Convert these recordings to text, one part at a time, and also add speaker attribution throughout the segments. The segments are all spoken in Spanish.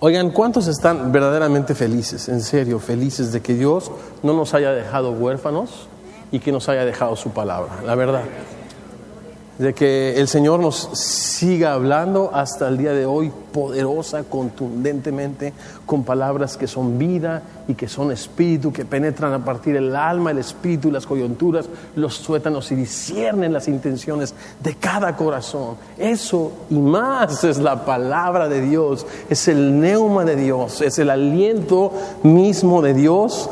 Speaker 1: Oigan, ¿cuántos están verdaderamente felices, en serio, felices de que Dios no nos haya dejado huérfanos y que nos haya dejado su palabra? La verdad, de que el Señor nos siga hablando hasta el día de hoy, poderosa, contundentemente, con palabras que son vida y que son espíritu, que penetran a partir del alma, el espíritu, las coyunturas, los tuétanos y disciernen las intenciones de cada corazón. Eso y más es la palabra de Dios, es el neuma de Dios, es el aliento mismo de Dios.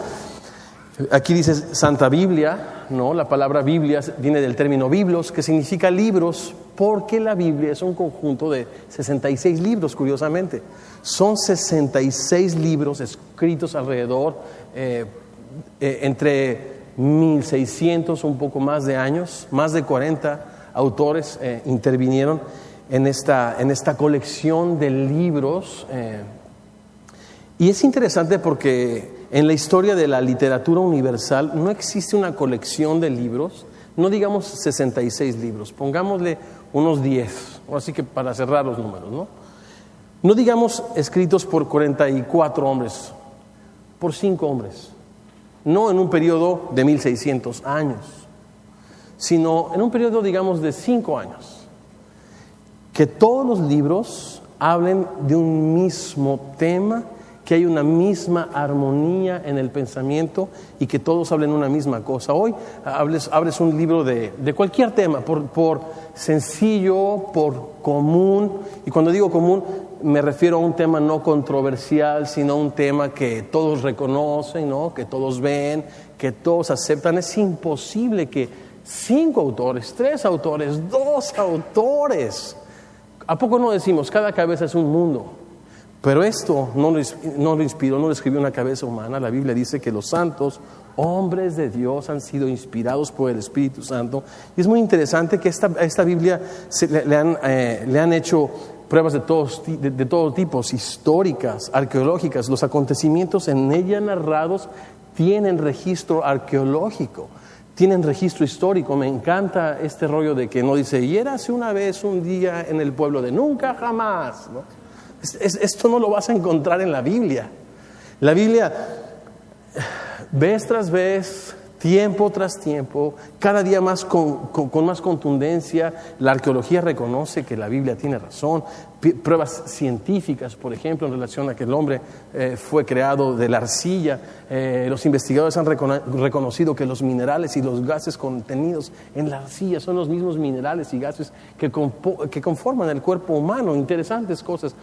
Speaker 1: Aquí dice Santa Biblia, ¿no? La palabra Biblia viene del término biblos, que significa libros, porque la Biblia es un conjunto de 66 libros, curiosamente. Son 66 libros escritos alrededor, entre 1600, un poco más de años. Más de 40 autores intervinieron en esta colección de libros. Y es interesante porque en la historia de la literatura universal no existe una colección de libros, no digamos 66 libros, pongámosle unos 10, así que para cerrar los números, ¿no? No digamos escritos por 44 hombres, por 5 hombres, no en un periodo de 1600 años, sino en un periodo, digamos, de 5 años. Que todos los libros hablen de un mismo tema, que hay una misma armonía en el pensamiento y que todos hablen una misma cosa. Hoy abres un libro de cualquier tema, por sencillo, por común, y cuando digo común me refiero a un tema no controversial, sino a un tema que todos reconocen, ¿no? Que todos ven, que todos aceptan. Es imposible que 5 autores, 3 autores, 2 autores, ¿a poco no decimos cada cabeza es un mundo? Pero esto no lo inspiró, no lo escribió una cabeza humana. La Biblia dice que los santos, hombres de Dios, han sido inspirados por el Espíritu Santo. Y es muy interesante que esta Biblia le han hecho pruebas de todo tipo, históricas, arqueológicas. Los acontecimientos en ella narrados tienen registro arqueológico, tienen registro histórico. Me encanta este rollo de que no dice, y érase una vez un día en el pueblo de nunca jamás, ¿no? Esto no lo vas a encontrar en la Biblia. La Biblia, vez tras vez, tiempo tras tiempo, cada día más con más contundencia, la arqueología reconoce que la Biblia tiene razón. Pruebas científicas, por ejemplo, en relación a que el hombre fue creado de la arcilla. Los investigadores han reconocido que los minerales y los gases contenidos en la arcilla son los mismos minerales y gases que conforman el cuerpo humano. Interesantes cosas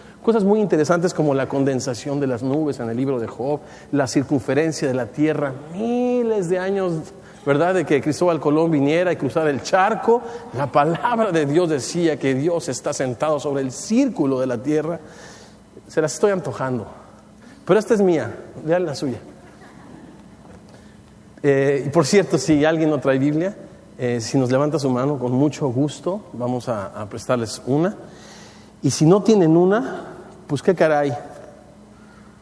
Speaker 1: muy interesantes como la condensación de las nubes en el libro de Job, la circunferencia de la tierra, miles de años, ¿verdad?, de que Cristóbal Colón viniera y cruzara el charco. La palabra de Dios decía que Dios está sentado sobre el círculo de la tierra. Se las estoy antojando, pero esta es mía, vean la suya. Y por cierto, si alguien no trae Biblia, si nos levanta su mano, con mucho gusto vamos a prestarles una. Y si no tienen una, pues qué caray,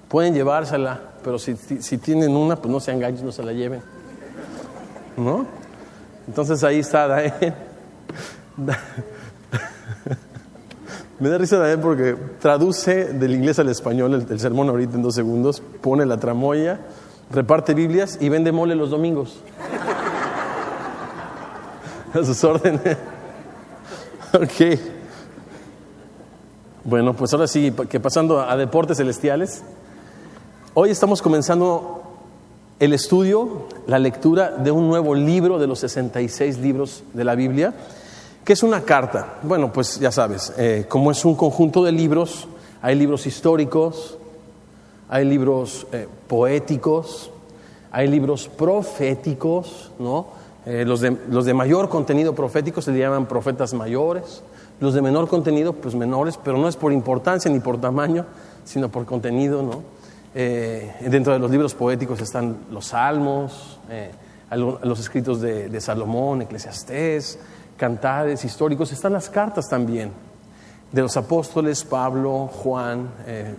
Speaker 1: pueden llevársela, pero si tienen una, pues no sean gallos, no se la lleven, ¿no? Entonces ahí está Daen. Me da risa Daen porque traduce del inglés al español el sermón ahorita en 2 segundos, pone la tramoya, reparte Biblias y vende mole los domingos. A sus órdenes. Ok. Bueno, pues ahora sí, que pasando a deportes celestiales, hoy estamos comenzando el estudio, la lectura de un nuevo libro de los 66 libros de la Biblia, que es una carta. Bueno, pues ya sabes, como es un conjunto de libros, hay libros históricos, hay libros poéticos, hay libros proféticos, ¿no? Los de mayor contenido profético se le llaman profetas mayores, los de menor contenido, pues menores, pero no es por importancia ni por tamaño, sino por contenido, ¿no? Dentro de los libros poéticos están los salmos, los escritos de Salomón, Eclesiastés, cantares históricos. Están las cartas también de los apóstoles Pablo, Juan,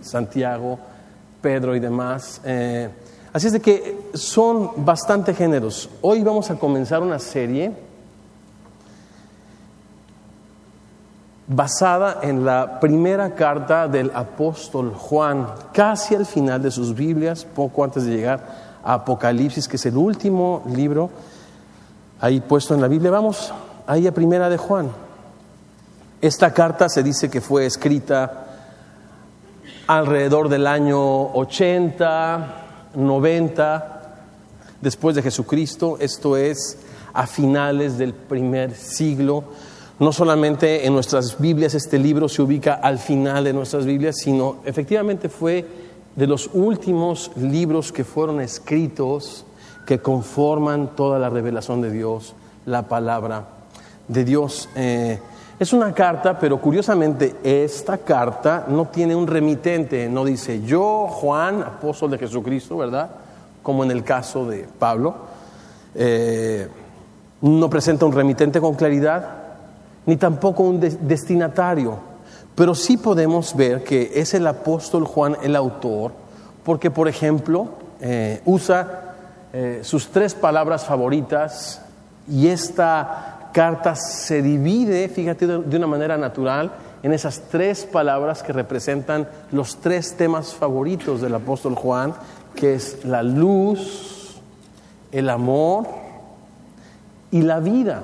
Speaker 1: Santiago, Pedro y demás. Así es de que son bastante géneros. Hoy vamos a comenzar una serie basada en la primera carta del apóstol Juan, casi al final de sus Biblias, poco antes de llegar a Apocalipsis, que es el último libro ahí puesto en la Biblia. Vamos ahí a Primera de Juan. Esta carta se dice que fue escrita alrededor del año 80, 90 después de Jesucristo, esto es a finales del primer siglo. No solamente en nuestras Biblias este libro se ubica al final de nuestras Biblias, sino efectivamente fue de los últimos libros que fueron escritos que conforman toda la revelación de Dios, la palabra de Dios. Es una carta, pero curiosamente esta carta no tiene un remitente, no dice yo, Juan, apóstol de Jesucristo, ¿verdad? Como en el caso de Pablo. No presenta un remitente con claridad, ni tampoco un destinatario, pero sí podemos ver que es el apóstol Juan el autor, porque por ejemplo usa sus 3 palabras favoritas, y esta carta se divide, fíjate, de una manera natural en esas 3 palabras que representan los 3 temas favoritos del apóstol Juan, que es la luz, el amor y la vida.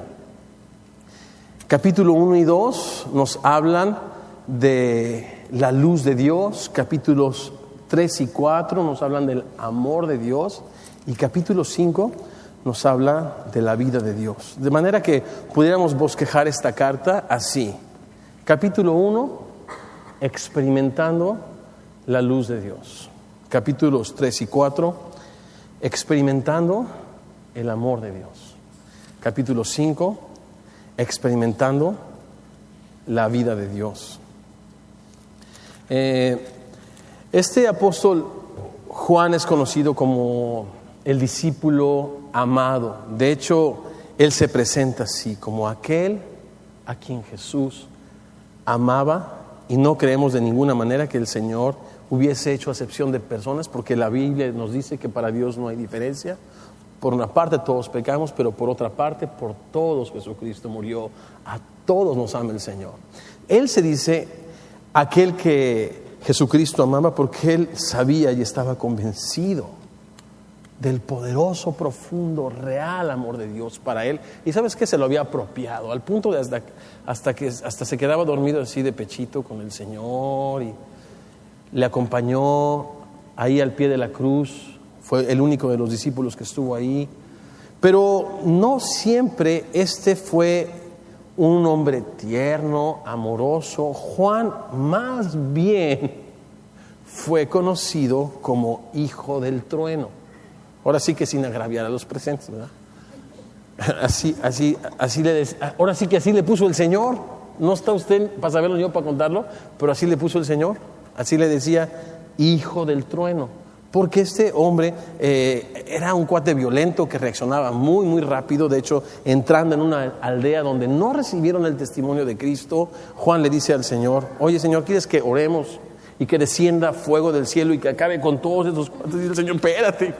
Speaker 1: Capítulo 1 y 2 nos hablan de la luz de Dios, capítulos 3 y 4 nos hablan del amor de Dios, y capítulo 5 nos habla de la vida de Dios. De manera que pudiéramos bosquejar esta carta así. Capítulo 1, experimentando la luz de Dios. Capítulos 3 y 4, experimentando el amor de Dios. Capítulo 5, experimentando la vida de Dios. Este apóstol Juan es conocido como el discípulo amado. De hecho, él se presenta así, como aquel a quien Jesús amaba, y no creemos de ninguna manera que el Señor hubiese hecho acepción de personas, porque la Biblia nos dice que para Dios no hay diferencia. Por una parte todos pecamos, pero por otra parte por todos Jesucristo murió. A todos nos ama el Señor. Él se dice aquel que Jesucristo amaba porque él sabía y estaba convencido del poderoso, profundo, real amor de Dios para él. Y ¿sabes qué? Se lo había apropiado al punto de hasta se quedaba dormido así de pechito con el Señor, y le acompañó ahí al pie de la cruz. Fue el único de los discípulos que estuvo ahí. Pero no siempre este fue un hombre tierno, amoroso. Juan más bien fue conocido como hijo del trueno. Ahora sí que sin agraviar a los presentes, ¿verdad? Ahora sí que así le puso el Señor. No está usted para saberlo, yo para contarlo, pero así le puso el Señor. Así le decía, hijo del trueno. Porque este hombre era un cuate violento que reaccionaba muy, muy rápido. De hecho, entrando en una aldea donde no recibieron el testimonio de Cristo, Juan le dice al Señor, oye Señor, ¿quieres que oremos y que descienda fuego del cielo y que acabe con todos esos cuates? Y el Señor, espérate,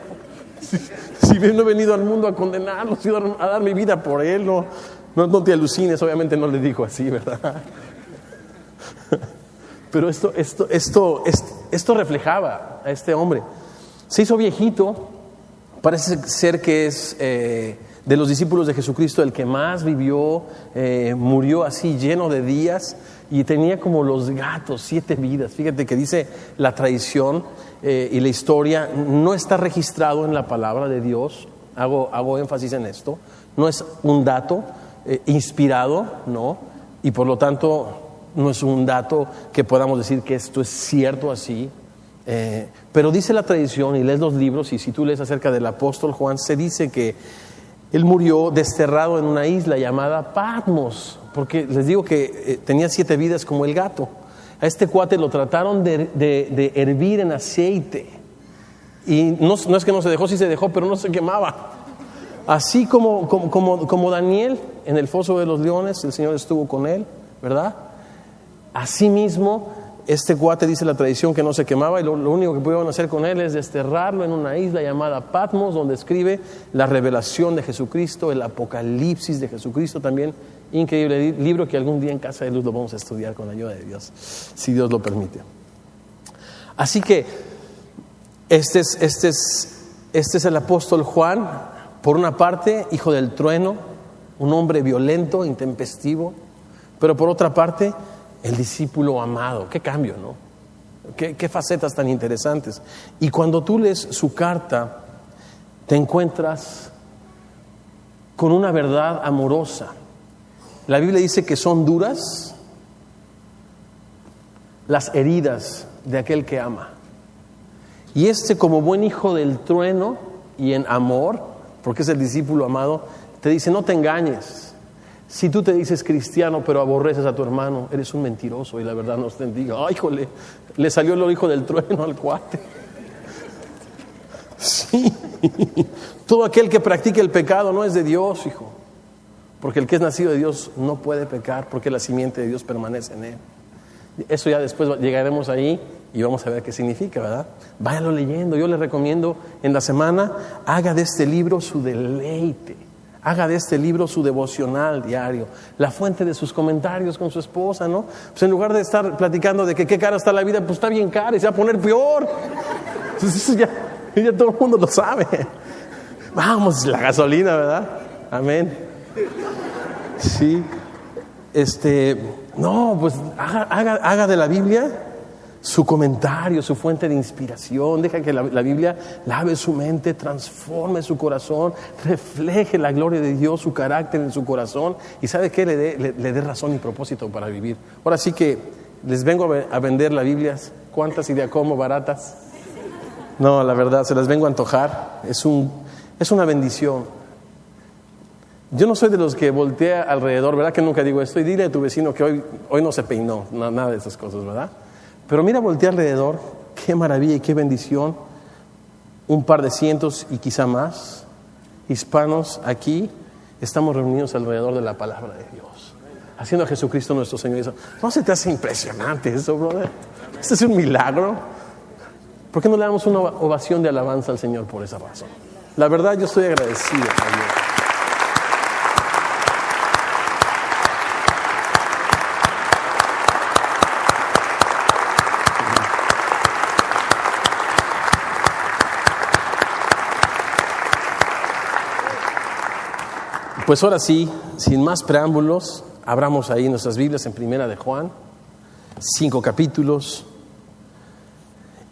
Speaker 1: si no he venido al mundo a condenarlos, sino a dar mi vida por él, no te alucines. Obviamente no le dijo así, ¿verdad? Pero esto reflejaba a este hombre. Se hizo viejito, parece ser que es de los discípulos de Jesucristo el que más vivió, murió así lleno de días, y tenía como los gatos 7 vidas. Fíjate que dice la tradición y la historia, no está registrado en la palabra de Dios, hago énfasis en esto, no es un dato inspirado, no, y por lo tanto no es un dato que podamos decir que esto es cierto así, pero dice la tradición, y lees los libros, y si tú lees acerca del apóstol Juan, se dice que él murió desterrado en una isla llamada Patmos, porque les digo que tenía 7 vidas como el gato. A este cuate lo trataron de hervir en aceite, y no es que no se dejó, sí se dejó, pero no se quemaba. Así como Daniel en el foso de los leones, el Señor estuvo con él, ¿verdad? Asimismo, Este cuate, dice la tradición, que no se quemaba, y lo único que pudieron hacer con él es desterrarlo en una isla llamada Patmos, donde escribe la revelación de Jesucristo, el Apocalipsis de Jesucristo también. Increíble libro que algún día en Casa de Luz lo vamos a estudiar con la ayuda de Dios, si Dios lo permite. Así que este es el apóstol Juan, por una parte, hijo del trueno, un hombre violento, intempestivo, pero por otra parte, el discípulo amado. Qué cambio, ¿no? Qué facetas tan interesantes. Y cuando tú lees su carta, te encuentras con una verdad amorosa. La Biblia dice que son duras las heridas de aquel que ama. Y como buen hijo del trueno y en amor, porque es el discípulo amado, te dice: no te engañes. Si tú te dices cristiano pero aborreces a tu hermano, eres un mentiroso y la verdad nos bendiga. ¡Ay, jole! Le salió el hijo del trueno al cuate. Sí. Todo aquel que practique el pecado no es de Dios, hijo. Porque el que es nacido de Dios no puede pecar, porque la simiente de Dios permanece en él. Eso ya después llegaremos ahí y vamos a ver qué significa, ¿verdad? Váyalo leyendo. Yo les recomiendo en la semana, haga de este libro su deleite. Haga de este libro su devocional diario, la fuente de sus comentarios con su esposa, ¿no? Pues en lugar de estar platicando de que qué cara está la vida, pues está bien cara y se va a poner peor. Pues eso ya todo el mundo lo sabe. Vamos, la gasolina, ¿verdad? Amén. Sí. No, pues haga de la Biblia su comentario, su fuente de inspiración. Deja que la Biblia lave su mente, transforme su corazón, refleje la gloria de Dios, su carácter en su corazón, y ¿sabe qué? Le dé razón y propósito para vivir. Ahora sí que les vengo a vender las Biblias. ¿Cuántas y de a cómo? ¿Baratas? No, la verdad, se las vengo a antojar. Es una bendición. Yo no soy de los que voltea alrededor, ¿verdad? Que nunca digo esto. Y dile a tu vecino que hoy no se peinó, nada de esas cosas, ¿verdad? Pero mira, voltea alrededor, qué maravilla y qué bendición. Un par de cientos y quizá más hispanos aquí estamos reunidos alrededor de la palabra de Dios, haciendo a Jesucristo nuestro Señor. ¿No se te hace impresionante eso, brother? Este es un milagro. ¿Por qué no le damos una ovación de alabanza al Señor por esa razón? La verdad, yo estoy agradecido a Dios. Pues ahora sí, sin más preámbulos, abramos ahí nuestras Biblias en Primera de Juan, 5 capítulos.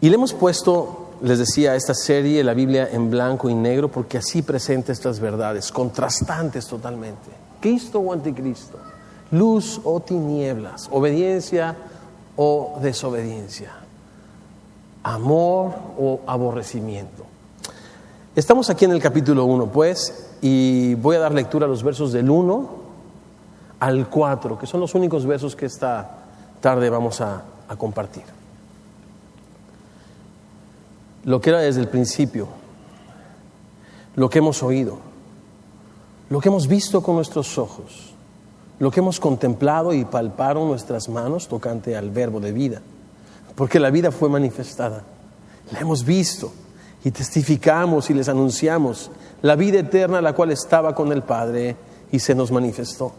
Speaker 1: Y le hemos puesto, les decía, a esta serie la Biblia en blanco y negro, porque así presenta estas verdades, contrastantes totalmente. Cristo o anticristo, luz o tinieblas, obediencia o desobediencia, amor o aborrecimiento. Estamos aquí en el capítulo 1, pues, y voy a dar lectura a los versos del 1 al 4, que son los únicos versos que esta tarde vamos a compartir. Lo que era desde el principio, lo que hemos oído, lo que hemos visto con nuestros ojos, lo que hemos contemplado y palparon nuestras manos tocante al verbo de vida, porque la vida fue manifestada, la hemos visto y testificamos y les anunciamos la vida eterna, la cual estaba con el Padre y se nos manifestó.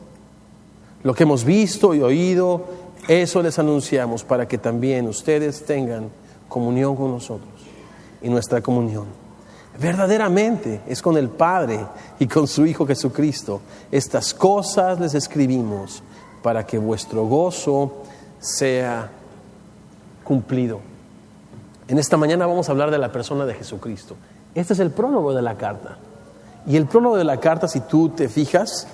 Speaker 1: Lo que hemos visto y oído, eso les anunciamos para que también ustedes tengan comunión con nosotros. Y nuestra comunión verdaderamente es con el Padre y con su Hijo Jesucristo. Estas cosas les escribimos para que vuestro gozo sea cumplido. En esta mañana vamos a hablar de la persona de Jesucristo. Este es el prólogo de la carta. Y el prólogo de la carta, si tú te fijas,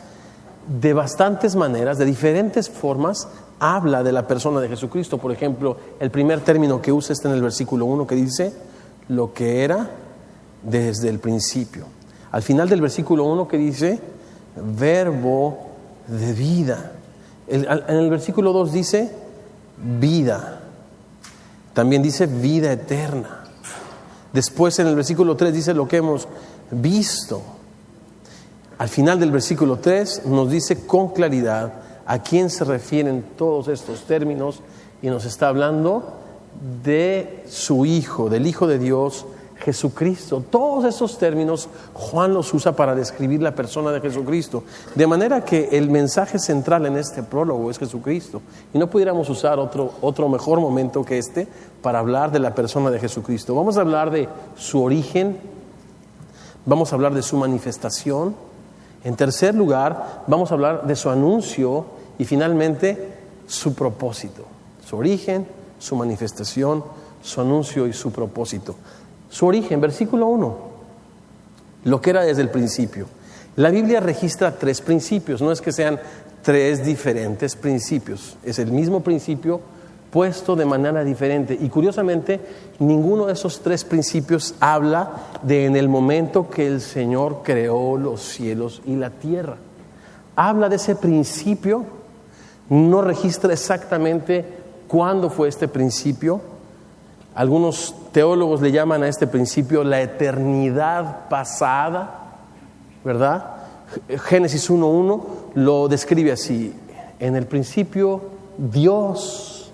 Speaker 1: de bastantes maneras, de diferentes formas, habla de la persona de Jesucristo. Por ejemplo, el primer término que usa está en el versículo 1, que dice lo que era desde el principio. Al final del versículo 1, que dice verbo de vida. En el versículo 2 dice vida. También dice vida eterna. Después en el versículo 3 dice lo que hemos visto. Al final del versículo 3 nos dice con claridad a quién se refieren todos estos términos y nos está hablando de su Hijo, del Hijo de Dios, Jesucristo. Todos esos términos Juan los usa para describir la persona de Jesucristo. De manera que el mensaje central en este prólogo es Jesucristo. Y no pudiéramos usar otro mejor momento que este para hablar de la persona de Jesucristo. Vamos a hablar de su origen, vamos a hablar de su manifestación. En tercer lugar, vamos a hablar de su anuncio y finalmente su propósito. Su origen, su manifestación, su anuncio y su propósito. Su origen, versículo 1, lo que era desde el principio. La Biblia registra 3 principios, no es que sean 3 diferentes principios, es el mismo principio puesto de manera diferente. Y curiosamente, ninguno de esos 3 principios habla de en el momento que el Señor creó los cielos y la tierra. Habla de ese principio, no registra exactamente cuándo fue este principio. Algunos teólogos le llaman a este principio la eternidad pasada, ¿verdad? Génesis 1:1 lo describe así: en el principio Dios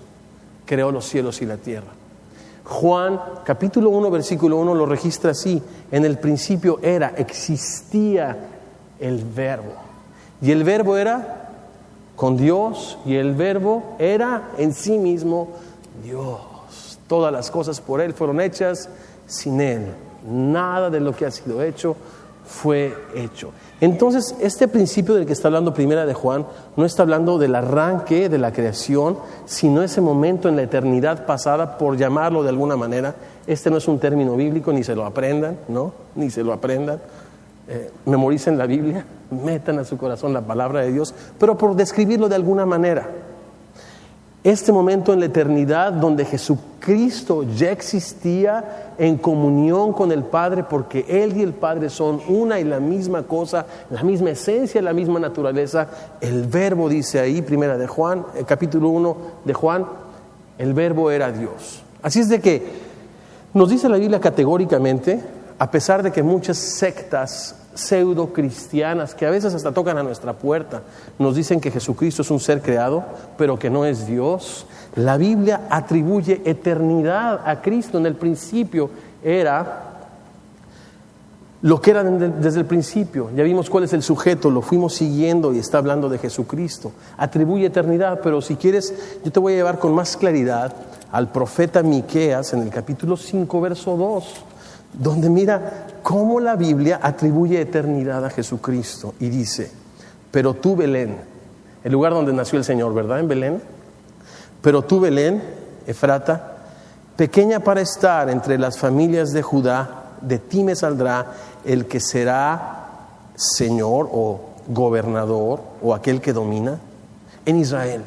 Speaker 1: creó los cielos y la tierra. Juan capítulo 1 versículo 1 lo registra así: en el principio existía el Verbo, y el Verbo era con Dios, y el Verbo era en sí mismo Dios. Todas las cosas por Él fueron hechas, sin Él nada de lo que ha sido hecho fue hecho. Entonces, este principio del que está hablando Primera de Juan no está hablando del arranque de la creación, sino ese momento en la eternidad pasada, por llamarlo de alguna manera. Este no es un término bíblico, ni se lo aprendan, ¿no? Ni se lo aprendan. Memoricen la Biblia, metan a su corazón la palabra de Dios, pero por describirlo de alguna manera. Este momento en la eternidad donde Jesucristo ya existía en comunión con el Padre, porque Él y el Padre son una y la misma cosa, la misma esencia, la misma naturaleza. El Verbo, dice ahí, Primera de Juan, capítulo 1 de Juan, el Verbo era Dios. Así es de que nos dice la Biblia categóricamente, a pesar de que muchas sectas pseudo cristianas que a veces hasta tocan a nuestra puerta nos dicen que Jesucristo es un ser creado pero que no es Dios, la Biblia atribuye eternidad a Cristo. En el principio era lo que era desde el principio. Ya vimos cuál es el sujeto, lo fuimos siguiendo y está hablando de Jesucristo. Atribuye eternidad, pero si quieres yo te voy a llevar con más claridad al profeta Miqueas en el capítulo 5 verso 2, donde mira cómo la Biblia atribuye eternidad a Jesucristo y dice: pero tú, Belén, el lugar donde nació el Señor, ¿verdad? En Belén. Pero tú, Belén, Efrata, pequeña para estar entre las familias de Judá, de ti me saldrá el que será Señor o gobernador o aquel que domina en Israel.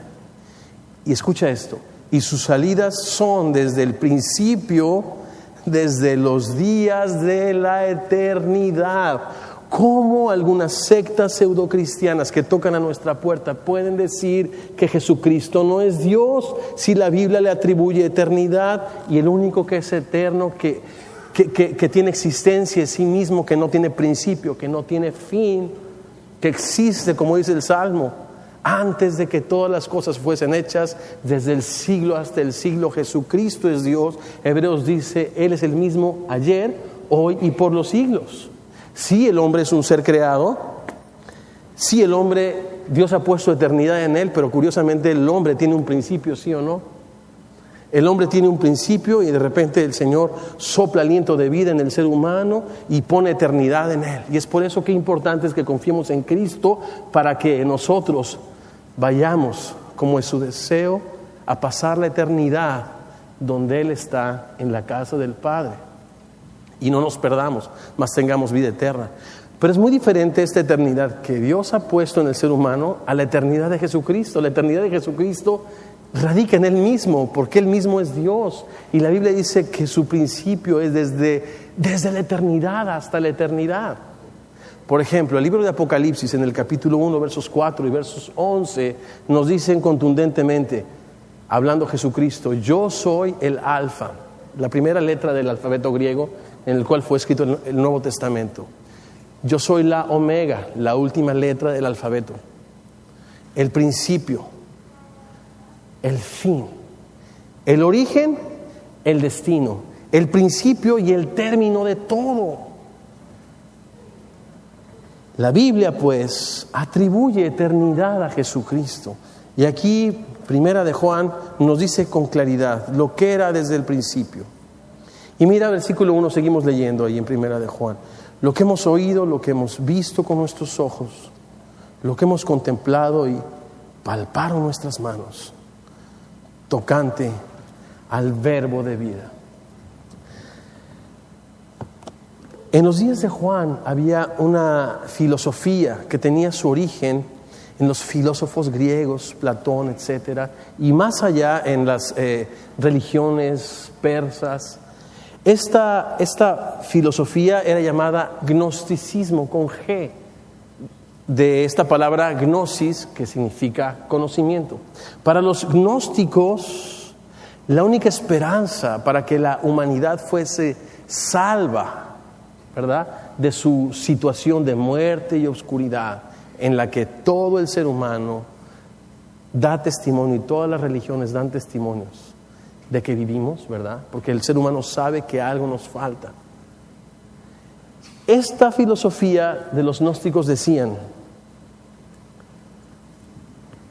Speaker 1: Y escucha esto: y sus salidas son desde el principio, desde los días de la eternidad. ¿Cómo algunas sectas pseudocristianas que tocan a nuestra puerta pueden decir que Jesucristo no es Dios si la Biblia le atribuye eternidad y el único que es eterno, que tiene existencia en sí mismo, que no tiene principio, que no tiene fin, que existe, como dice el Salmo, antes de que todas las cosas fuesen hechas, desde el siglo hasta el siglo? Jesucristo es Dios. Hebreos dice: Él es el mismo ayer, hoy y por los siglos. Sí, el hombre es un ser creado. Sí, el hombre, Dios ha puesto eternidad en él, pero curiosamente el hombre tiene un principio, ¿sí o no? El hombre tiene un principio y de repente el Señor sopla aliento de vida en el ser humano y pone eternidad en él. Y es por eso que importante es que confiemos en Cristo, para que nosotros vayamos, como es su deseo, a pasar la eternidad donde Él está, en la casa del Padre, y no nos perdamos, mas tengamos vida eterna. Pero es muy diferente esta eternidad que Dios ha puesto en el ser humano a la eternidad de Jesucristo. La eternidad de Jesucristo radica en Él mismo, porque Él mismo es Dios, y la Biblia dice que su principio es desde la eternidad hasta la eternidad. Por ejemplo, el libro de Apocalipsis, en el capítulo 1, versos 4 y versos 11, nos dicen contundentemente, hablando Jesucristo: yo soy el Alfa, la primera letra del alfabeto griego en el cual fue escrito el Nuevo Testamento. Yo soy la Omega, la última letra del alfabeto, el principio, el fin. El origen, el destino, el principio y el término de todo. La Biblia, pues, atribuye eternidad a Jesucristo. Y aquí, Primera de Juan, nos dice con claridad lo que era desde el principio. Y mira, versículo 1, seguimos leyendo ahí en Primera de Juan. Lo que hemos oído, lo que hemos visto con nuestros ojos, lo que hemos contemplado y palparon nuestras manos, tocante al verbo de vida. En los días de Juan había una filosofía que tenía su origen en los filósofos griegos, Platón, etcétera, y más allá en las religiones persas. Esta filosofía era llamada gnosticismo, con G, de esta palabra gnosis, que significa conocimiento. Para los gnósticos, la única esperanza para que la humanidad fuese salva, ¿verdad?, de su situación de muerte y oscuridad, en la que todo el ser humano da testimonio y todas las religiones dan testimonios de que vivimos, ¿verdad? Porque el ser humano sabe que algo nos falta. Esta filosofía de los gnósticos decían: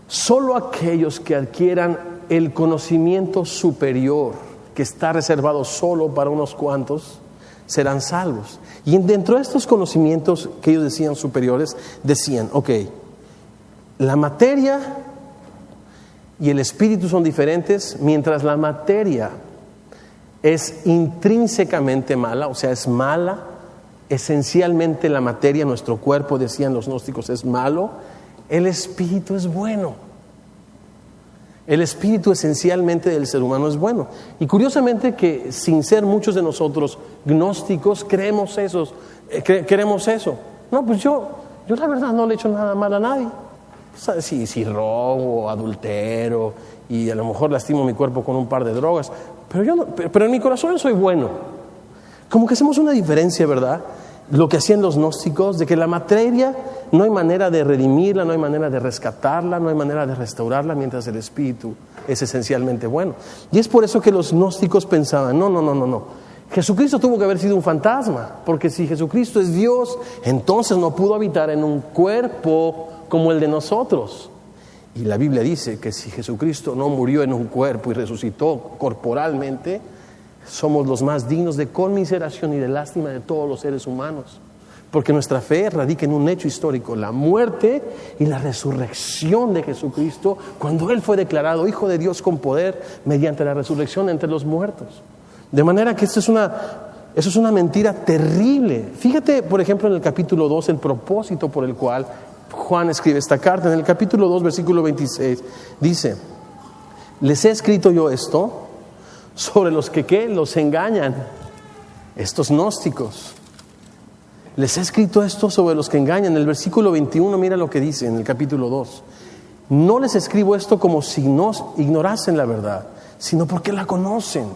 Speaker 1: solo aquellos que adquieran el conocimiento superior, que está reservado solo para unos cuantos, serán salvos. Y dentro de estos conocimientos que ellos decían superiores, decían, ok, la materia y el espíritu son diferentes, mientras la materia es intrínsecamente mala, o sea, es mala, esencialmente la materia, nuestro cuerpo, decían los gnósticos, es malo, el espíritu es bueno. El espíritu esencialmente del ser humano es bueno. Y curiosamente que sin ser muchos de nosotros gnósticos queremos eso. No, pues yo la verdad no le he hecho nada mal a nadie. Si robo, adultero y a lo mejor lastimo mi cuerpo con un par de drogas, pero en mi corazón soy bueno. Como que hacemos una diferencia, ¿verdad? Lo que hacían los gnósticos, de que la materia no hay manera de redimirla, no hay manera de rescatarla, no hay manera de restaurarla, mientras el espíritu es esencialmente bueno. Y es por eso que los gnósticos pensaban, no. Jesucristo tuvo que haber sido un fantasma, porque si Jesucristo es Dios, entonces no pudo habitar en un cuerpo como el de nosotros. Y la Biblia dice que si Jesucristo no murió en un cuerpo y resucitó corporalmente, somos los más dignos de conmiseración y de lástima de todos los seres humanos, porque nuestra fe radica en un hecho histórico: la muerte y la resurrección de Jesucristo, cuando Él fue declarado Hijo de Dios con poder mediante la resurrección entre los muertos. De manera que eso es una mentira terrible. Fíjate, por ejemplo, en el capítulo 2, el propósito por el cual Juan escribe esta carta. En el capítulo 2, versículo 26, dice: les he escrito yo esto sobre los que los engañan, estos gnósticos. Les he escrito esto sobre los que engañan. En el versículo 21, mira lo que dice en el capítulo 2. No les escribo esto como si no ignorasen la verdad, sino porque la conocen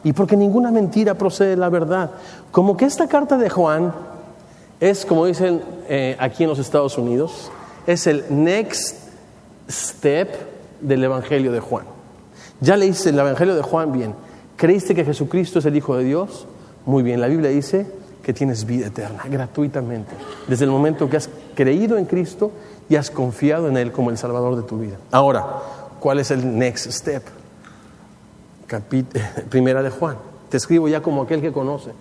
Speaker 1: y porque ninguna mentira procede de la verdad. Como que esta carta de Juan es, como dicen aquí en los Estados Unidos, es el next step del Evangelio de Juan. Ya leíste el Evangelio de Juan, bien. ¿Creíste que Jesucristo es el Hijo de Dios? Muy bien, la Biblia dice que tienes vida eterna, gratuitamente, desde el momento que has creído en Cristo y has confiado en Él como el Salvador de tu vida. Ahora, ¿cuál es el next step? Primera de Juan. Te escribo ya como aquel que conoce,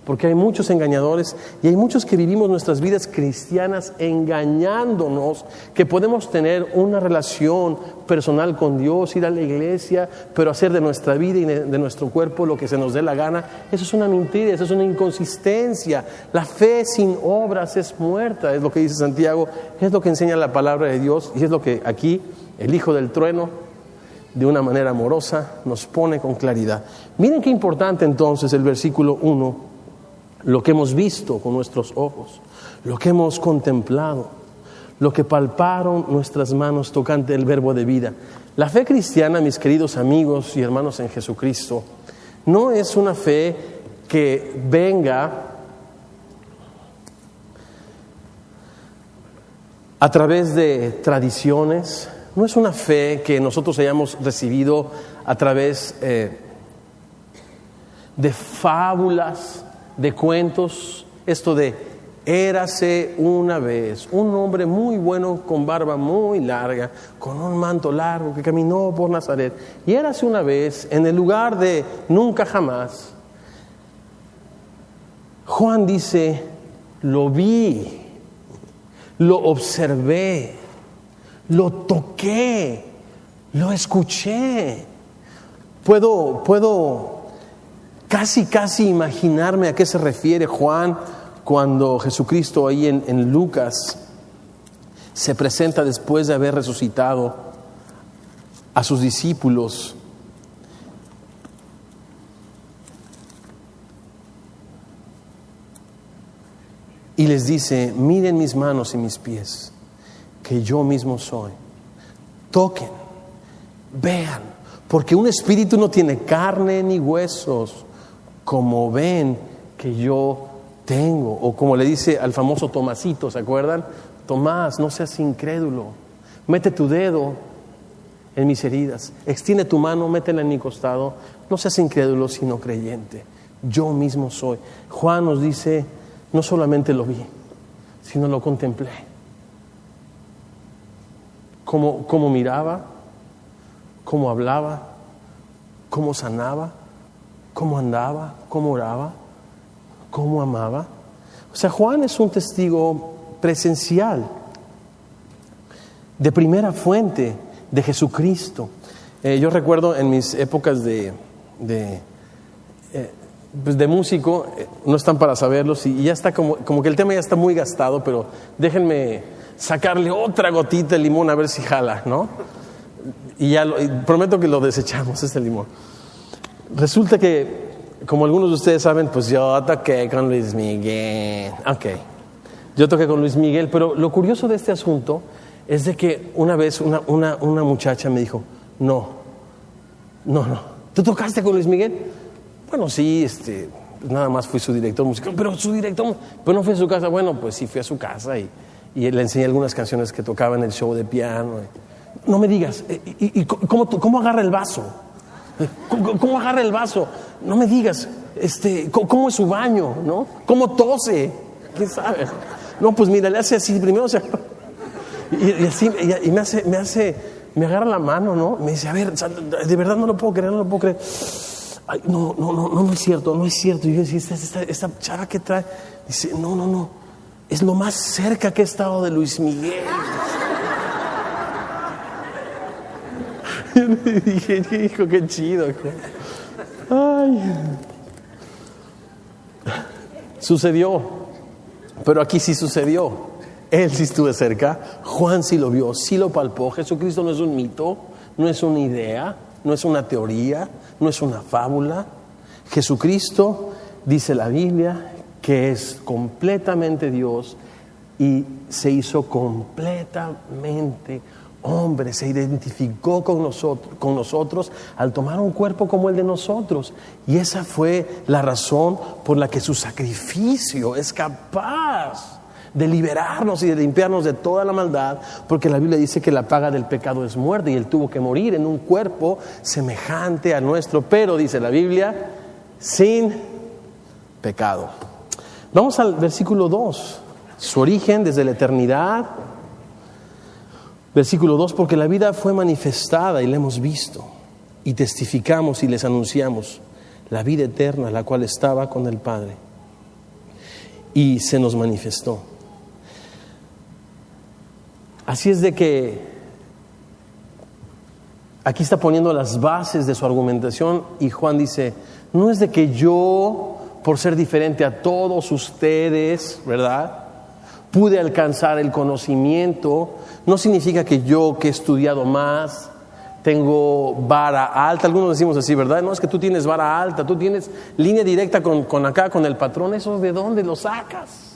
Speaker 1: porque hay muchos engañadores y hay muchos que vivimos nuestras vidas cristianas engañándonos que podemos tener una relación personal con Dios, ir a la iglesia, pero hacer de nuestra vida y de nuestro cuerpo lo que se nos dé la gana. Eso es una mentira, eso es una inconsistencia. La fe sin obras es muerta, es lo que dice Santiago, es lo que enseña la palabra de Dios y es lo que aquí el Hijo del Trueno, de una manera amorosa, nos pone con claridad. Miren qué importante entonces el versículo 1. Lo que hemos visto con nuestros ojos, lo que hemos contemplado, lo que palparon nuestras manos tocante el verbo de vida. La fe cristiana, mis queridos amigos y hermanos en Jesucristo, no es una fe que venga a través de tradiciones, no es una fe que nosotros hayamos recibido a través de fábulas, de cuentos. Esto de érase una vez un hombre muy bueno con barba muy larga, con un manto largo que caminó por Nazaret. Y érase una vez en el lugar de nunca jamás. Juan dice, lo vi, lo observé, lo toqué, lo escuché. Puedo casi imaginarme a qué se refiere Juan cuando Jesucristo ahí en Lucas se presenta después de haber resucitado a sus discípulos. Y les dice, miren mis manos y mis pies, que yo mismo soy. Toquen, vean, porque un espíritu no tiene carne ni huesos, como ven que yo tengo. O como le dice al famoso Tomasito, ¿se acuerdan? Tomás, no seas incrédulo, mete tu dedo en mis heridas, extiende tu mano, métela en mi costado, no seas incrédulo sino creyente, yo mismo soy. Juan nos dice, no solamente lo vi, sino lo contemplé. Cómo miraba, cómo hablaba, cómo sanaba, cómo andaba, cómo oraba, cómo amaba. O sea, Juan es un testigo presencial, de primera fuente de Jesucristo. Yo recuerdo en mis épocas de músico, no están para saberlos, y ya está como que el tema ya está muy gastado, pero déjenme sacarle otra gotita de limón a ver si jala, ¿no? Y prometo que lo desechamos, este limón. Resulta que, como algunos de ustedes saben, pues yo toqué con Luis Miguel. Ok, yo toqué con Luis Miguel, pero lo curioso de este asunto es de que una vez una muchacha me dijo, no, ¿tú tocaste con Luis Miguel? Bueno, sí, nada más fui su director musical, pero no fui a su casa. Bueno, pues sí fui a su casa y le enseñé algunas canciones que tocaba en el show de piano. No me digas, ¿y cómo agarra el vaso? ¿Cómo agarra el vaso? No me digas, ¿cómo es su baño? ¿No? ¿Cómo tose? ¿Quién sabe? No, pues mira, le hace así primero, o sea, y así, y me agarra la mano, ¿no? Me dice, a ver, de verdad no lo puedo creer. Ay, no es cierto. Y yo decía, esta chava que trae, dice, no, es lo más cerca que he estado de Luis Miguel. Y dije, hijo, qué chido. Ay. Sucedió, pero aquí sí sucedió. Él sí estuvo cerca, Juan sí lo vio, sí lo palpó. Jesucristo no es un mito, no es una idea, no es una teoría, no es una fábula. Jesucristo, dice la Biblia, que es completamente Dios y se hizo completamente hombre, se identificó con nosotros al tomar un cuerpo como el de nosotros. Y esa fue la razón por la que su sacrificio es capaz de liberarnos y de limpiarnos de toda la maldad, porque la Biblia dice que la paga del pecado es muerte, y Él tuvo que morir en un cuerpo semejante a nuestro, pero dice la Biblia, sin pecado. Vamos al versículo 2, su origen desde la eternidad. Versículo 2, porque la vida fue manifestada y la hemos visto, y testificamos y les anunciamos la vida eterna, la cual estaba con el Padre, y se nos manifestó. Así es de que aquí está poniendo las bases de su argumentación, y Juan dice, no es de que yo, por ser diferente a todos ustedes, ¿verdad?, pude alcanzar el conocimiento. No significa que yo, que he estudiado más, tengo vara alta. Algunos decimos así, ¿verdad? No, es que tú tienes vara alta, tú tienes línea directa con acá, con el patrón. ¿Eso de dónde lo sacas?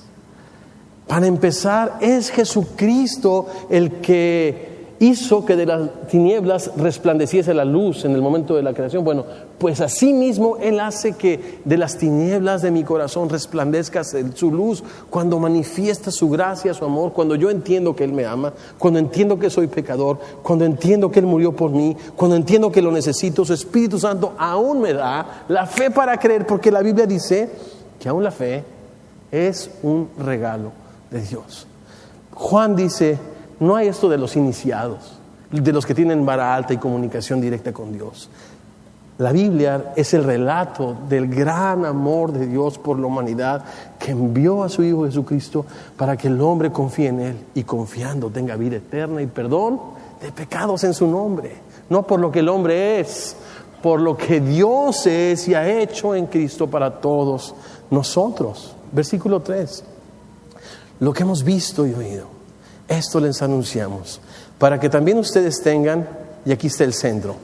Speaker 1: Para empezar, es Jesucristo el que hizo que de las tinieblas resplandeciese la luz en el momento de la creación. Bueno, pues así mismo Él hace que de las tinieblas de mi corazón resplandezca su luz cuando manifiesta su gracia, su amor, cuando yo entiendo que Él me ama, cuando entiendo que soy pecador, cuando entiendo que Él murió por mí, cuando entiendo que lo necesito. Su Espíritu Santo aún me da la fe para creer, porque la Biblia dice que aún la fe es un regalo de Dios. Juan dice: no hay esto de los iniciados, de los que tienen vara alta y comunicación directa con Dios. La Biblia es el relato del gran amor de Dios por la humanidad, que envió a su Hijo Jesucristo para que el hombre confíe en Él y confiando tenga vida eterna y perdón de pecados en su nombre. No por lo que el hombre es, por lo que Dios es y ha hecho en Cristo para todos nosotros. Versículo 3. Lo que hemos visto y oído, esto les anunciamos, para que también ustedes tengan, y aquí está el centro,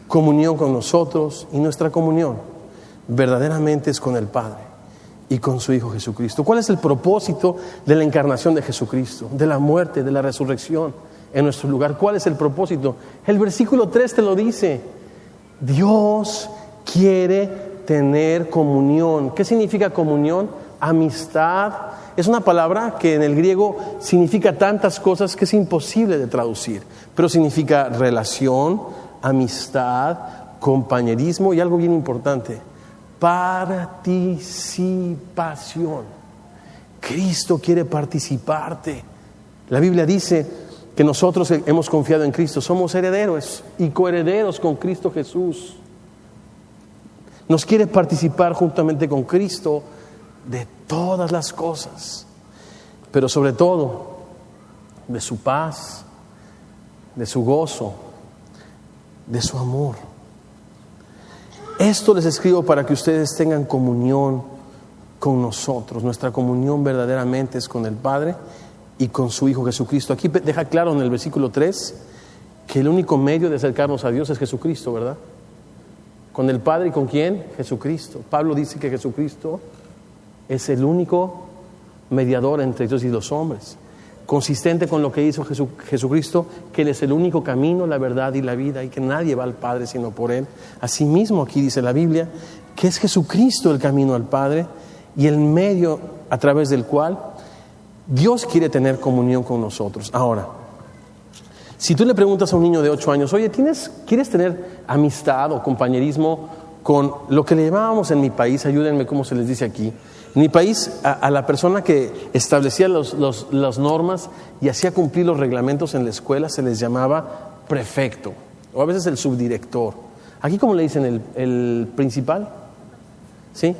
Speaker 1: comunión con nosotros, y nuestra comunión verdaderamente es con el Padre y con su Hijo Jesucristo. ¿Cuál es el propósito de la encarnación de Jesucristo, de la muerte, de la resurrección en nuestro lugar? ¿Cuál es el propósito? El versículo 3 te lo dice. Dios quiere tener comunión. ¿Qué significa comunión? Amistad. Es una palabra que en el griego significa tantas cosas que es imposible de traducir, pero significa relación, amistad, compañerismo y algo bien importante: participación. Cristo quiere participarte. La Biblia dice que nosotros hemos confiado en Cristo, somos herederos y coherederos con Cristo Jesús. Nos quiere participar juntamente con Cristo de todas las cosas, pero sobre todo de su paz, de su gozo, de su amor. Esto les escribo para que ustedes tengan comunión con nosotros. Nuestra comunión verdaderamente es con el Padre y con su Hijo Jesucristo. Aquí deja claro en el versículo 3 que el único medio de acercarnos a Dios es Jesucristo, ¿verdad? Con el Padre, ¿y con quién? Jesucristo. Pablo dice que Jesucristo es el único mediador entre Dios y los hombres, consistente con lo que hizo Jesucristo, que Él es el único camino, la verdad y la vida, y que nadie va al Padre sino por Él. Asimismo, aquí dice la Biblia que es Jesucristo el camino al Padre y el medio a través del cual Dios quiere tener comunión con nosotros. Ahora, si tú le preguntas a un niño de 8 años: oye, ¿quieres tener amistad o compañerismo con lo que le llamábamos en mi país? Ayúdenme, ¿cómo se les dice aquí? En mi país, a la persona que establecía las normas y hacía cumplir los reglamentos en la escuela se les llamaba prefecto, o a veces el subdirector. Aquí, ¿cómo le dicen? ¿El principal? ¿Sí?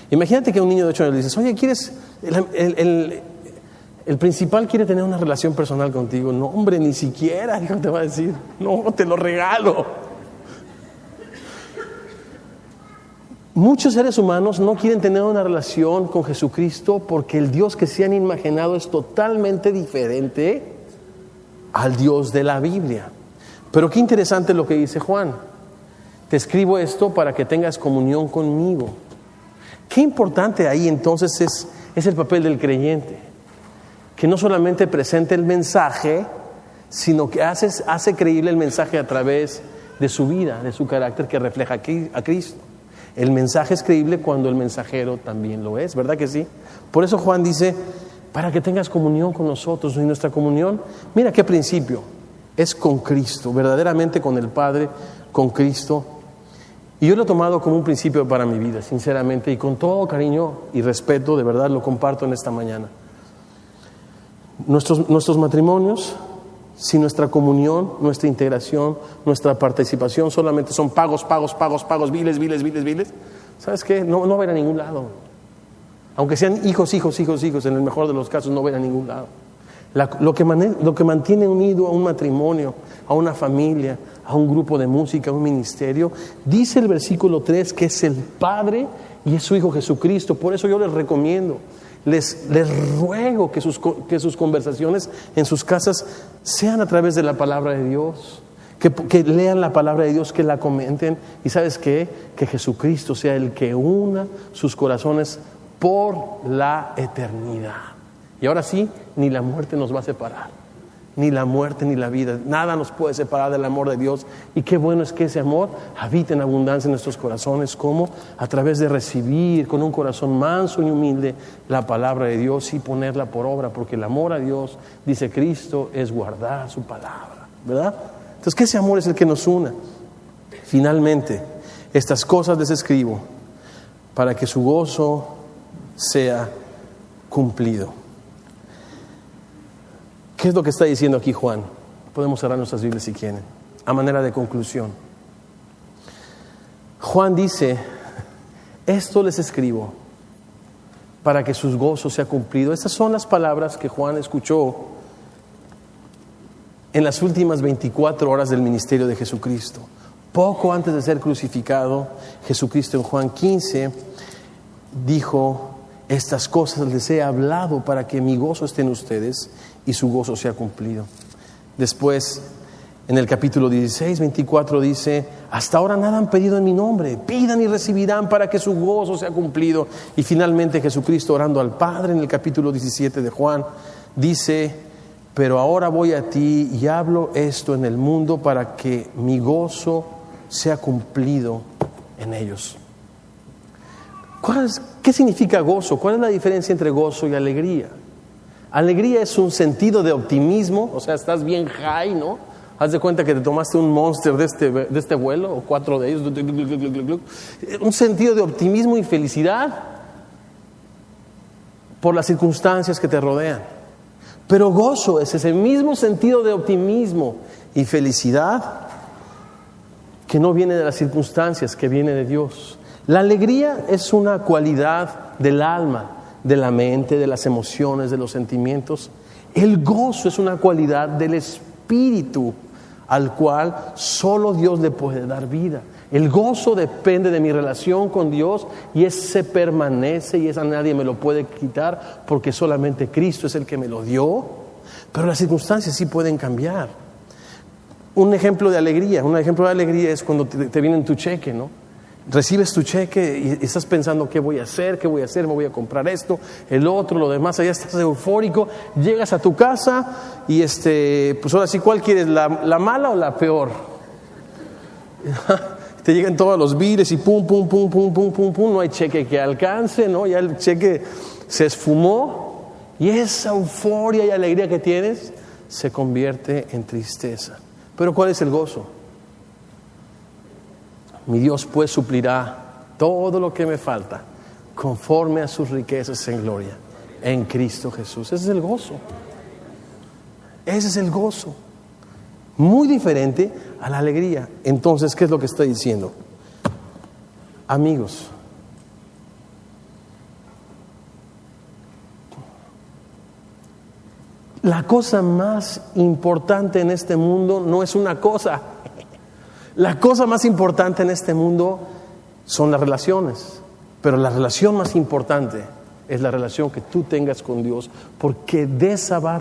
Speaker 1: Imagínate que a un niño de 8 años le dices: oye, ¿quieres? El principal quiere tener una relación personal contigo. No, hombre, ni siquiera, hijo, te va a decir: no, te lo regalo. Muchos seres humanos no quieren tener una relación con Jesucristo porque el Dios que se han imaginado es totalmente diferente al Dios de la Biblia. Pero qué interesante lo que dice Juan: te escribo esto para que tengas comunión conmigo. Qué importante ahí entonces es el papel del creyente, que no solamente presenta el mensaje, sino que hace creíble el mensaje a través de su vida, de su carácter, que refleja a Cristo. El mensaje es creíble cuando el mensajero también lo es, ¿verdad que sí? Por eso Juan dice: para que tengas comunión con nosotros. Y nuestra comunión, mira qué principio, es con Cristo, verdaderamente con el Padre, con Cristo. Y yo lo he tomado como un principio para mi vida, sinceramente, y con todo cariño y respeto, de verdad lo comparto en esta mañana. Nuestros matrimonios, si nuestra comunión, nuestra integración, nuestra participación solamente son pagos, biles, ¿sabes qué? No va a ir a ningún lado. Aunque sean hijos, en el mejor de los casos, no va a ir a ningún lado. Lo que mantiene unido a un matrimonio, a una familia, a un grupo de música, a un ministerio, dice el versículo 3 que es el Padre y es su Hijo Jesucristo. Por eso yo les recomiendo, les ruego que sus conversaciones en sus casas sean a través de la palabra de Dios, que lean la palabra de Dios, que la comenten, y ¿sabes qué? Que Jesucristo sea el que una sus corazones por la eternidad. Y ahora sí, ni la muerte nos va a separar, ni la muerte, ni la vida. Nada nos puede separar del amor de Dios. Y qué bueno es que ese amor habita en abundancia en nuestros corazones, como a través de recibir con un corazón manso y humilde la palabra de Dios y ponerla por obra, porque el amor a Dios, dice Cristo, es guardar su palabra, ¿verdad? Entonces, que ese amor es el que nos una. Finalmente, estas cosas les escribo para que su gozo sea cumplido. ¿Qué es lo que está diciendo aquí Juan? Podemos cerrar nuestras Biblias si quieren, a manera de conclusión. Juan dice, esto les escribo para que sus gozos sea cumplido. Estas son las palabras que Juan escuchó en las últimas 24 horas del ministerio de Jesucristo. Poco antes de ser crucificado, Jesucristo en Juan 15 dijo, estas cosas les he hablado para que mi gozo esté en ustedes y su gozo sea cumplido. Después, en el capítulo 16, 24 dice, hasta ahora nada han pedido en mi nombre, pidan y recibirán para que su gozo sea cumplido. Y finalmente Jesucristo orando al Padre en el capítulo 17 de Juan dice, pero ahora voy a ti y hablo esto en el mundo para que mi gozo sea cumplido en ellos. ¿Qué significa gozo? ¿Cuál es la diferencia entre gozo y alegría? Alegría es un sentido de optimismo, o sea, estás bien high, ¿no? Haz de cuenta que te tomaste un Monster de este vuelo, o 4 de ellos. Un sentido de optimismo y felicidad por las circunstancias que te rodean. Pero gozo es ese mismo sentido de optimismo y felicidad que no viene de las circunstancias, que viene de Dios. La alegría es una cualidad del alma, de la mente, de las emociones, de los sentimientos. El gozo es una cualidad del espíritu al cual solo Dios le puede dar vida. El gozo depende de mi relación con Dios y ese permanece y esa nadie me lo puede quitar porque solamente Cristo es el que me lo dio. Pero las circunstancias sí pueden cambiar. Un ejemplo de alegría es cuando te viene tu cheque, ¿no? Recibes tu cheque y estás pensando qué voy a hacer, me voy a comprar esto, el otro, lo demás, allá estás eufórico, llegas a tu casa y pues ahora sí, ¿cuál quieres? ¿La mala o la peor? Te llegan todos los biles y pum, no hay cheque que alcance, ¿no? Ya el cheque se esfumó y esa euforia y alegría que tienes se convierte en tristeza. Pero ¿cuál es el gozo? Mi Dios pues suplirá todo lo que me falta conforme a sus riquezas en gloria en Cristo Jesús. Ese es el gozo. Ese es el gozo. Muy diferente a la alegría. Entonces, ¿qué es lo que está diciendo? Amigos, la cosa más importante en este mundo no es una cosa. La cosa más importante en este mundo son las relaciones, pero la relación más importante es la relación que tú tengas con Dios, porque de esa va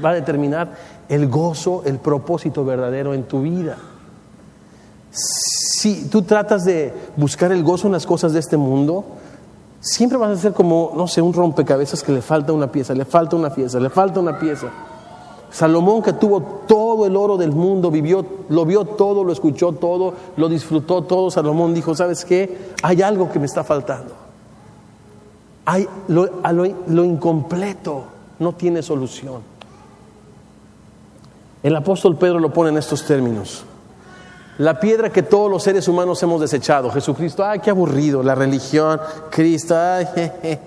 Speaker 1: a determinar el gozo, el propósito verdadero en tu vida. Si tú tratas de buscar el gozo en las cosas de este mundo, siempre vas a ser como, no sé, un rompecabezas que le falta una pieza, le falta una pieza. Salomón, que tuvo todo el oro del mundo, lo vio todo, lo escuchó todo, lo disfrutó todo. Salomón dijo, ¿sabes qué? Hay algo que me está faltando. Lo incompleto no tiene solución. El apóstol Pedro lo pone en estos términos. La piedra que todos los seres humanos hemos desechado. Jesucristo, ¡ay, qué aburrido! La religión, Cristo, ¡ay, jeje!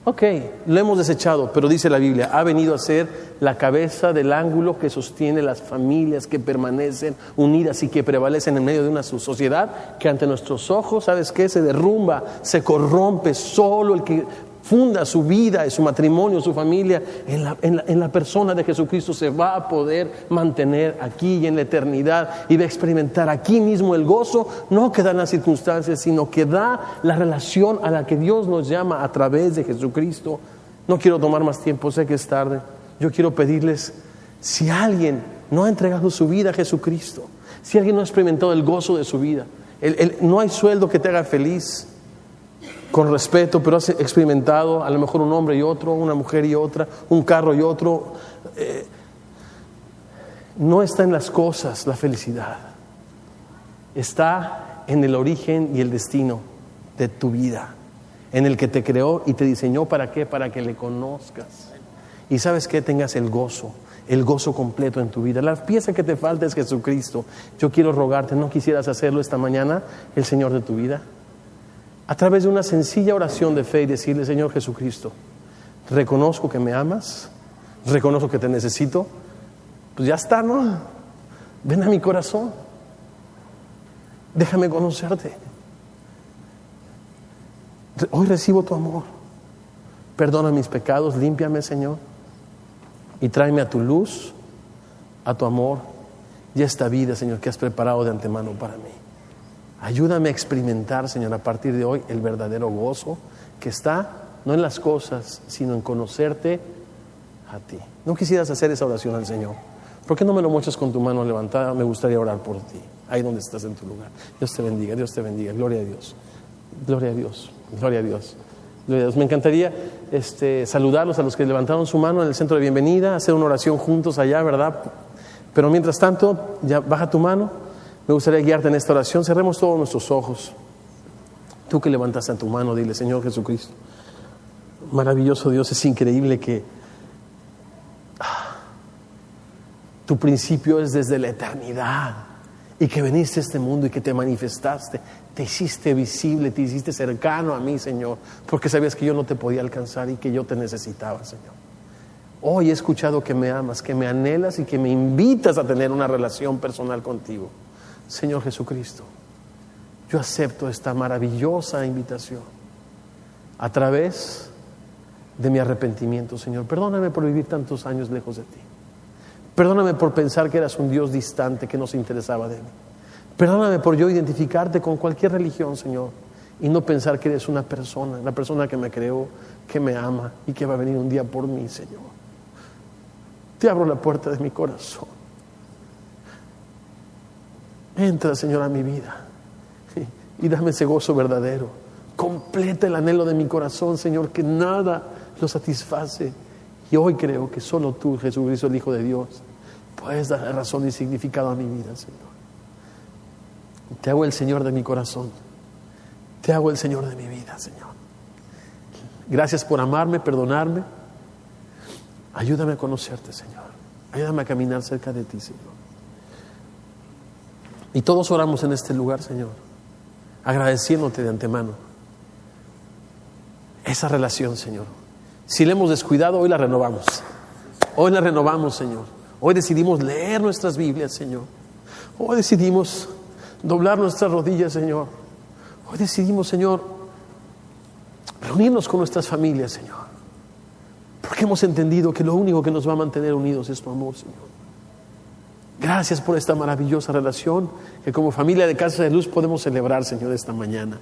Speaker 1: Ok, lo hemos desechado, pero dice la Biblia, ha venido a ser la cabeza del ángulo que sostiene las familias que permanecen unidas y que prevalecen en medio de una sociedad que ante nuestros ojos, ¿sabes qué? Se derrumba, se corrompe. Solo el que funda su vida, su matrimonio, su familia en la persona de Jesucristo se va a poder mantener aquí y en la eternidad y va a experimentar aquí mismo el gozo, no que da las circunstancias, sino que da la relación a la que Dios nos llama a través de Jesucristo. No quiero tomar más tiempo, sé que es tarde. Yo quiero pedirles, si alguien no ha entregado su vida a Jesucristo, si alguien no ha experimentado el gozo de su vida, no hay sueldo que te haga feliz. Con respeto, pero has experimentado a lo mejor un hombre y otro, una mujer y otra, un carro y otro. No está en las cosas la felicidad. Está en el origen y el destino de tu vida, en el que te creó y te diseñó. ¿Para qué? Para que le conozcas. Y ¿sabes qué? Tengas el gozo completo en tu vida. La pieza que te falta es Jesucristo. Yo quiero rogarte, ¿no quisieras hacerlo esta mañana, el Señor de tu vida? A través de una sencilla oración de fe y decirle: Señor Jesucristo, reconozco que me amas, reconozco que te necesito. Pues ya está, ¿no? Ven a mi corazón. Déjame conocerte. Hoy recibo tu amor. Perdona mis pecados, límpiame, Señor, y tráeme a tu luz, a tu amor y a esta vida, Señor, que has preparado de antemano para mí. Ayúdame a experimentar, Señor, a partir de hoy el verdadero gozo que está no en las cosas, sino en conocerte a ti. ¿No quisieras hacer esa oración al Señor? ¿Por qué no me lo muestras con tu mano levantada? Me gustaría orar por ti, ahí donde estás en tu lugar. Dios te bendiga, Dios te bendiga. Gloria a Dios, gloria a Dios, gloria a Dios. Me encantaría saludarlos a los que levantaron su mano en el centro de bienvenida, hacer una oración juntos allá, ¿verdad? Pero mientras tanto, ya baja tu mano. Me gustaría guiarte en esta oración. Cerremos todos nuestros ojos. Tú que levantaste tu mano, dile: Señor Jesucristo, maravilloso Dios, es increíble que tu principio es desde la eternidad, y que viniste a este mundo y que te manifestaste, te hiciste visible, te hiciste cercano a mí, Señor, porque sabías que yo no te podía alcanzar y que yo te necesitaba, Señor. Hoy he escuchado que me amas, que me anhelas y que me invitas a tener una relación personal contigo. Señor Jesucristo, yo acepto esta maravillosa invitación a través de mi arrepentimiento, Señor. Perdóname por vivir tantos años lejos de ti. Perdóname por pensar que eras un Dios distante que no se interesaba de mí. Perdóname por yo identificarte con cualquier religión, Señor, y no pensar que eres una persona, la persona que me creó, que me ama y que va a venir un día por mí, Señor. Te abro la puerta de mi corazón. Entra, Señor, a mi vida y dame ese gozo verdadero. Completa el anhelo de mi corazón, Señor, que nada lo satisface. Y hoy creo que solo tú, Jesucristo, el Hijo de Dios, puedes dar razón y significado a mi vida, Señor. Te hago el Señor de mi corazón. Te hago el Señor de mi vida, Señor. Gracias por amarme, perdonarme. Ayúdame a conocerte, Señor. Ayúdame a caminar cerca de ti, Señor. Y todos oramos en este lugar, Señor, agradeciéndote de antemano esa relación, Señor. Si la hemos descuidado, hoy la renovamos. Hoy la renovamos, Señor. Hoy decidimos leer nuestras Biblias, Señor. Hoy decidimos doblar nuestras rodillas, Señor. Hoy decidimos, Señor, reunirnos con nuestras familias, Señor. Porque hemos entendido que lo único que nos va a mantener unidos es tu amor, Señor. Gracias por esta maravillosa relación que como familia de Casa de Luz podemos celebrar, Señor, esta mañana.